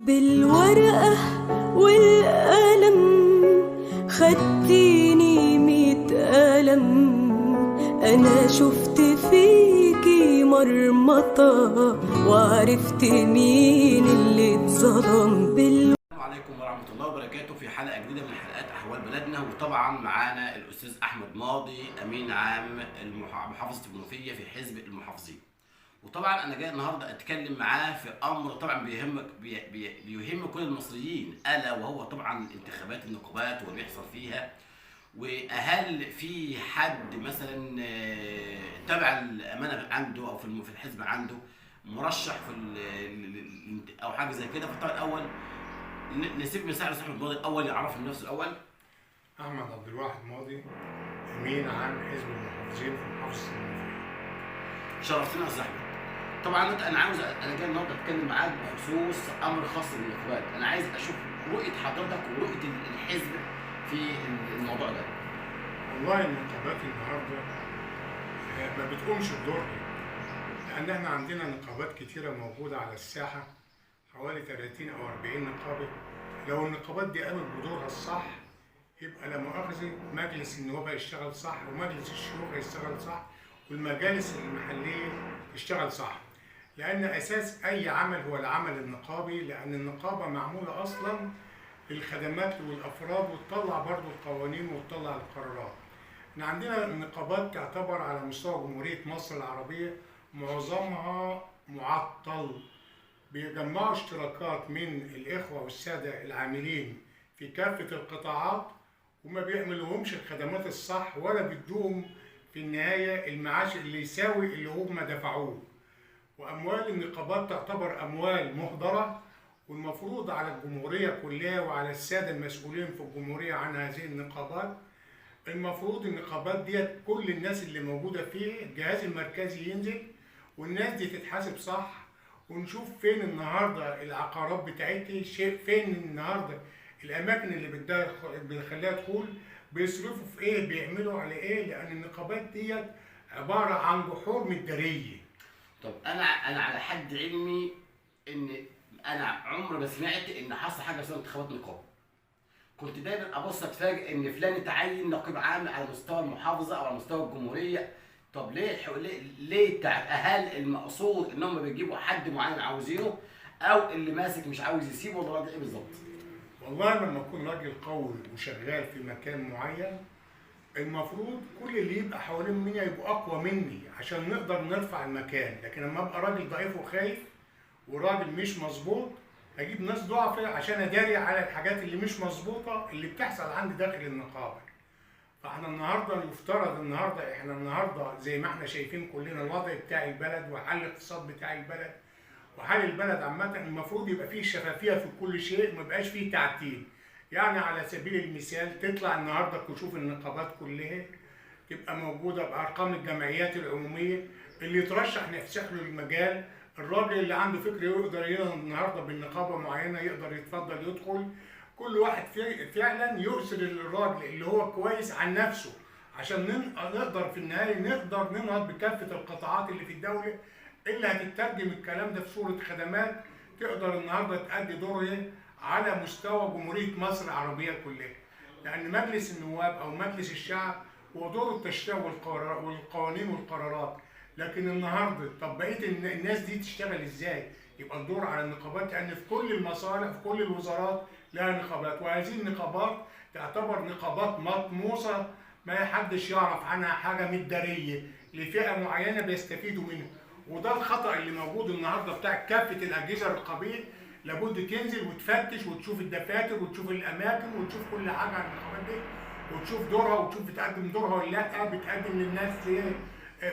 بالورقة والقلم خدتيني 100 قلم. أنا شفت فيكي مرمطة وعرفت مين اللي اتظلم. السلام عليكم ورحمة الله وبركاته في حلقة جديدة من حلقات أحوال بلدنا، وطبعا معانا الأستاذ أحمد ماضي أمين عام محافظة المنوفية في حزب المحافظين. وطبعا أنا جاي النهاردة أتكلم معاه في أمر طبعا بيهم كل المصريين، ألا وهو طبعا انتخابات النقابات واللي بيحصل فيها. وهل في حد مثلا تبع الأمانة عنده أو في الحزب عنده مرشح في أو حاجة زي كده؟ فالطبعا الأول نسيب مساعد احمد ماضي الاول يعرف نفسه الاول. احمد عبد الواحد ماضي، امين عام حزب المحافظين في محافظه المنوفيه. شرفتنا يا استاذ احمد. طبعا انا جاي النهارده اتكلم معاك بخصوص امر خاص بالنقابات. انا عايز اشوف رؤيه حضرتك ورؤيه الحزب في الموضوع ده. والله النقابات النهارده ما بتقومش بدورها، لان احنا عندنا نقابات كتيره موجوده على الساحه، حوالي 30 أو 40 نقابة. لو النقابات دي قامت بدورها الصح يبقى لا مؤاخذة مجلس النواب يشتغل صح، ومجلس الشيوخ يشتغل صح، والمجالس المحلية تشتغل صح. لأن أساس أي عمل هو العمل النقابي، لأن النقابة معمولة أصلا للخدمات والأفراد، وتطلع برضو القوانين وتطلع القرارات. احنا عندنا النقابات تعتبر على مستوى جمهورية مصر العربية معظمها معطل، بيجمعوا اشتراكات من الإخوة والسادة العاملين في كافة القطاعات، وما بيعملوهمش الخدمات الصح ولا بيدوهم في النهاية المعاش اللي يساوي اللي هم دفعوه. وأموال النقابات تعتبر أموال مهدرة، والمفروض على الجمهورية كلها وعلى السادة المسؤولين في الجمهورية عن هذه النقابات، المفروض النقابات ديت كل الناس اللي موجودة فيه الجهاز المركزي ينزل والناس دي تتحاسب صح، ونشوف فين النهارده العقارات بتاعتي، فين النهارده الاماكن اللي بنخليها دخول، بيصرفوا في ايه، بيعملوا على ايه، لان النقابات ديت عباره عن جحور مداريه. طب انا على حد علمي ان انا عمري ما سمعت ان حصل حاجه اسمها انتخابات نقابه. كنت دايما ابص اتفاجئ ان فلان اتعين نقيب عام على مستوى المحافظه او على مستوى الجمهوريه. طب ليه هل المقصود ان هم بيجيبوا حد معين عاوزينه، او اللي ماسك مش عاوز يسيبه، ولا وضع ايه بالظبط؟ والله لما اكون راجل قوي وشغال في مكان معين، المفروض كل اللي يبقى حوالين مني يبقوا اقوى مني عشان نقدر نرفع المكان. لكن لما ابقى راجل ضعيف وخايف وراجل مش مظبوط، هجيب ناس ضعفاء عشان اداري على الحاجات اللي مش مظبوطه اللي بتحصل عندي داخل النقابه. فاحنا النهارده يفترض احنا النهارده زي ما احنا شايفين كلنا الوضع بتاع البلد وحال الاقتصاد بتاع البلد وحال البلد عامه، المفروض يبقى فيه شفافيه في كل شيء، ما يبقاش فيه تعتيم. يعني على سبيل المثال تطلع النهارده كشوف النقابات كلها تبقى موجوده بارقام الجمعيات العموميه، اللي يترشح نفسح له المجال، الراجل اللي عنده فكر يقدر النهارده بالنقابه معينه يقدر يتفضل يدخل. كل واحد فعلا يرسل الراجل اللي هو كويس عن نفسه، عشان نقدر في النهايه ننهض بكافه القطاعات اللي في الدوله، اللي هتترجم الكلام ده في صوره خدمات تقدر النهارده تأدي دورها على مستوى جمهوريه مصر العربيه كلها. لان مجلس النواب او مجلس الشعب هو دوره التشريع والقوانين والقرارات، لكن النهارده طب بقيه الناس دي تشتغل ازاي؟ يبقى الدور على النقابات، لان في كل المصالح في كل الوزارات لها نقابات، وهذه النقابات تعتبر نقابات مطموسه ما حدش يعرف عنها حاجه، مداريه لفئه معينه بيستفيدوا منها. وده الخطا اللي موجود النهارده بتاع كافه الاجهزه الرقابيه. لابد تنزل وتفتش وتشوف الدفاتر وتشوف الاماكن وتشوف كل حاجه عن النقابات دي، وتشوف دورها وتشوف بتقدم دورها ولا لا، بتقدم للناس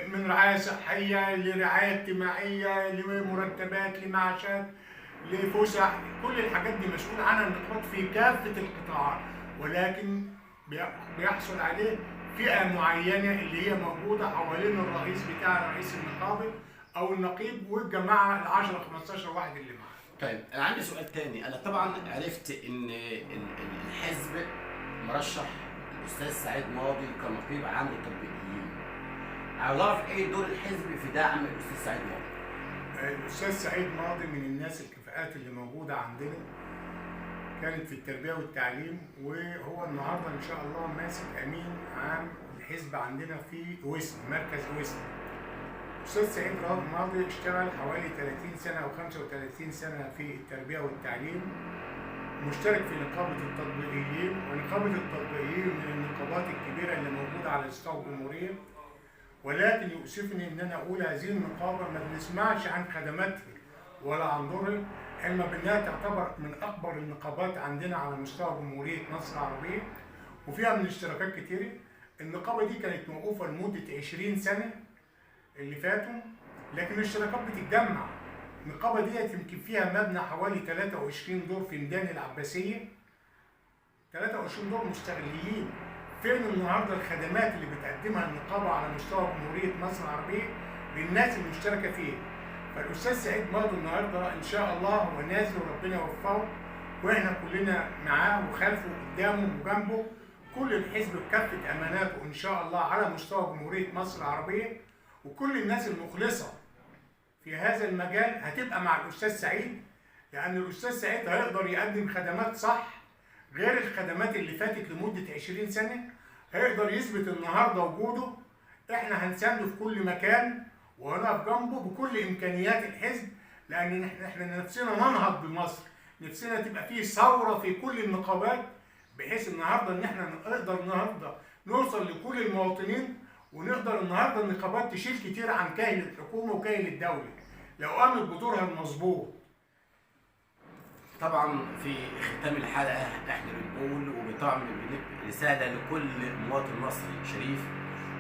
من رعايه صحيه لرعايه اجتماعيه لمرتبات لمعاشات لفسح، كل الحاجات دي مسؤول عنها النقابات في كافه القطاعات، ولكن بيحصل عليه فئه معينه اللي هي موجوده حوالين الرئيس بتاع رئيس النقابه او النقيب والجماعه ال 10 15 واحد اللي معاه. طيب انا عندي سؤال تاني. انا طبعا عرفت ان الحزب مرشح الاستاذ سعيد ماضي كنقيب عام للتطبيقيين. عاوز اعرف ايه دور الحزب في دعم الاستاذ سعيد ماضي؟ الاستاذ سعيد ماضي من الناس الكفاءات اللي موجودة عندنا كانت في التربية والتعليم، وهو النهارده إن شاء الله ماسك أمين عام الحزب عندنا في وسط مركز وسط. أستاذ سعيد ماضي اشتغل حوالي 30 سنة أو 35 سنة في التربية والتعليم، مشترك في نقابة التطبيقيين، ونقابة التطبيقيين من النقابات الكبيرة اللي موجودة على مستوى الجمهورية. ولكن يؤسفني إن أنا أقول هذه النقابة ما بنسمعش عن خدماتها ولا عن دورها، علما بأنها تعتبر من أكبر النقابات عندنا على مستوى جمهورية مصر العربية، وفيها من اشتراكات كتيرة. النقابة دي كانت موقوفة لمدة 20 سنة اللي فاتوا، لكن الاشتراكات بتتجمع. النقابة ديت يمكن فيها مبنى حوالي 23 دور في ميدان العباسية، 23 دور مستغليين. فين النهارده الخدمات اللي بتقدمها النقابة على مستوى جمهورية مصر العربية للناس المشتركة فيها؟ فالأستاذ سعيد ماضي النهارده إن شاء الله هو نازل وربنا يوفقه، وإحنا كلنا معاه وخلفه وقدامه وجنبه، كل الحزب بكافة أماناته إن شاء الله على مستوى جمهورية مصر العربية، وكل الناس المخلصة في هذا المجال هتبقى مع الأستاذ سعيد، لأن الأستاذ سعيد هيقدر يقدم خدمات صح غير الخدمات اللي فاتت لمدة 20 سنة. هيقدر يثبت النهارده وجوده، إحنا هنسانده في كل مكان وهنقف جنبه بكل إمكانيات الحزب، لأن إحنا نفسنا ننهض بمصر، نفسنا تبقى فيه ثورة في كل النقابات، بحيث النهارده إن إحنا نقدر النهارده نوصل لكل المواطنين، ونقدر النهارده النقابات تشيل كتير عن كاهل الحكومه وكاهل الدوله لو قامت بدورها المظبوط. طبعا في ختام الحلقه احنا بنقول وبطبعا رساله لكل مواطن مصري شريف،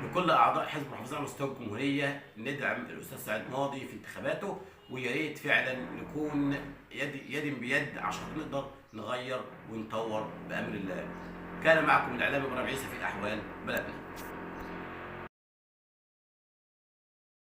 لكل اعضاء حزب المحافظين على مستوى الجمهوريه، ندعم الاستاذ سعيد ماضي في انتخاباته، ويا ريت فعلا نكون يد بيد عشان نقدر نغير ونطور بامر الله. كان معكم الاعلامي ابراهيم عيسى في احوال بلدنا.